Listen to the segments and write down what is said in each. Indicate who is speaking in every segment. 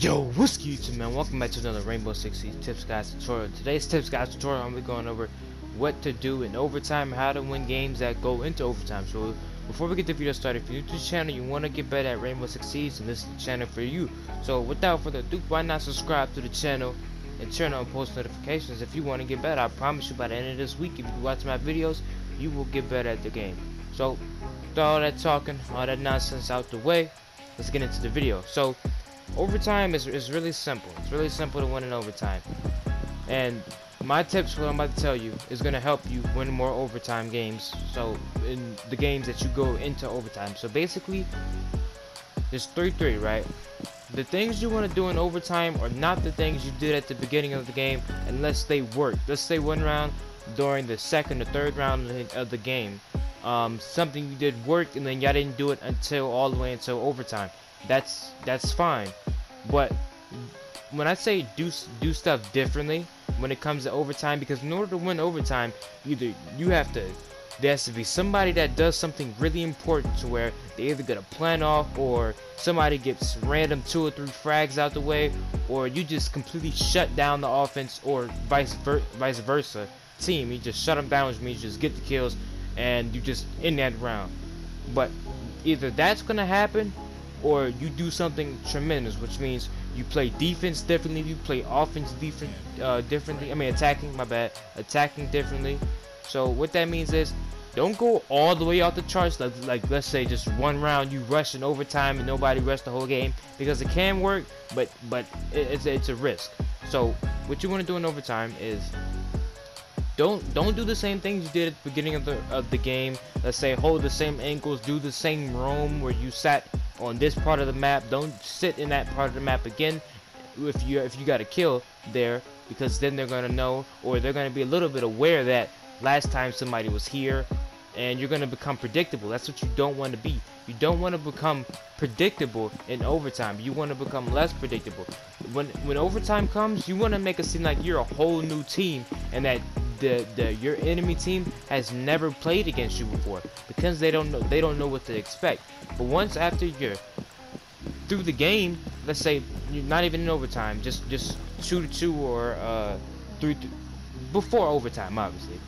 Speaker 1: Yo, what's good, YouTube, man? Welcome back to another Rainbow Six Siege Tips Guys tutorial. Today's Tips Guys tutorial, I'm going to be going over what to do in overtime, how to win games that go into overtime. So, before we get the video started, if you're new to the channel, you want to get better at Rainbow Six Siege, and this is the channel for you. So, without further ado, why not subscribe to the channel and turn on post notifications if you want to get better. I promise you, by the end of this week, if you watch my videos, you will get better at the game. So, with all that talking, all that nonsense out the way, let's get into the video. So, overtime is really simple. It's really simple to win in overtime. And my tips, what I'm about to tell you, is going to help you win more overtime games. So, in the games that you go into overtime. So, basically, there's 3-3, right? The things you want to do in overtime are not the things you did at the beginning of the game unless they work. Let's say one round during the second or third round of the game. Something you did work and then y'all didn't do it until all the way until overtime. That's fine. But when I say do stuff differently when it comes to overtime, because in order to win overtime, there has to be somebody that does something really important to where they either get a plan off, or somebody gets random 2 or 3 frags out the way, or you just completely shut down the offense, or vice versa team. You just shut them down, which means you just get the kills and you just in that round. But either that's gonna happen, or you do something tremendous, which means you play defense differently, you play offense differently. I mean attacking, my bad, attacking differently. So what that means is, don't go all the way out the charts, like let's say just one round you rush in overtime and nobody rushed the whole game, because it can work, but it's a risk. So what you want to do in overtime is don't do the same things you did at the beginning of the game. Let's say hold the same angles, do the same roam where you sat on this part of the map. Don't sit in that part of the map again if you got a kill there, because then they're gonna know, or they're gonna be a little bit aware that last time somebody was here, and you're gonna become predictable. That's what you don't want to be. You don't want to become predictable in overtime. You want to become less predictable. When overtime comes, you want to make it seem like you're a whole new team, and that your enemy team has never played against you before, because they don't know what to expect. But once after you're through the game, let's say you're not even in overtime, just 2-2 or 3 before overtime, obviously.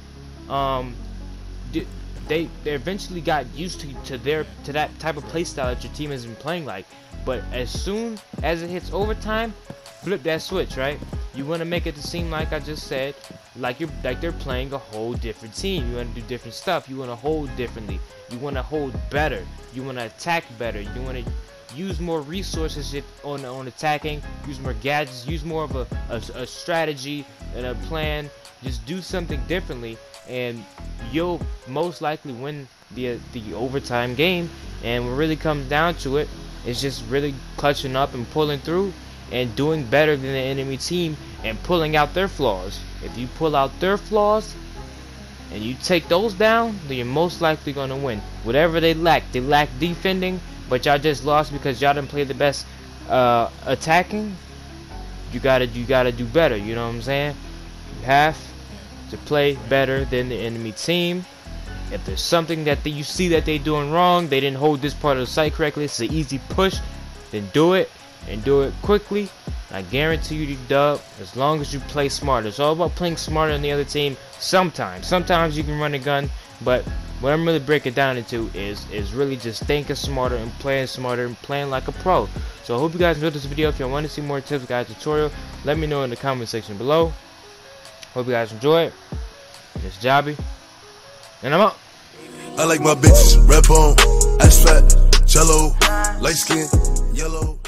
Speaker 1: They eventually got used to that type of playstyle that your team has been playing like. But as soon as it hits overtime, flip that switch, right? You want to make it to seem like I just said, like they're playing a whole different team. You want to do different stuff. You want to hold differently. You want to hold better. You want to attack better. You want to use more resources on attacking. Use more gadgets. Use more of a strategy and a plan. Just do something differently, and you'll most likely win the overtime game. And what really comes down to it is just really clutching up and pulling through and doing better than the enemy team and pulling out their flaws. If you pull out their flaws and you take those down, then you're most likely gonna win. Whatever they lack defending, but y'all just lost because y'all didn't play the best attacking. You gotta do better. You know what I'm saying? You have to play better than the enemy team. If there's something that you see that they're doing wrong, they didn't hold this part of the site correctly, it's an easy push, then do it, and do it quickly. I guarantee you the dub, as long as you play smarter. It's all about playing smarter than the other team. Sometimes you can run a gun, but what I'm really breaking down into is really just thinking smarter and playing like a pro. So I hope you guys enjoyed this video. If you want to see more tips, guys, tutorial, let me know in the comment section below. Hope you guys enjoy it. It's Jobby, and I'm out.
Speaker 2: I like my bitches red bone, ass fat, jello, light skin, yellow.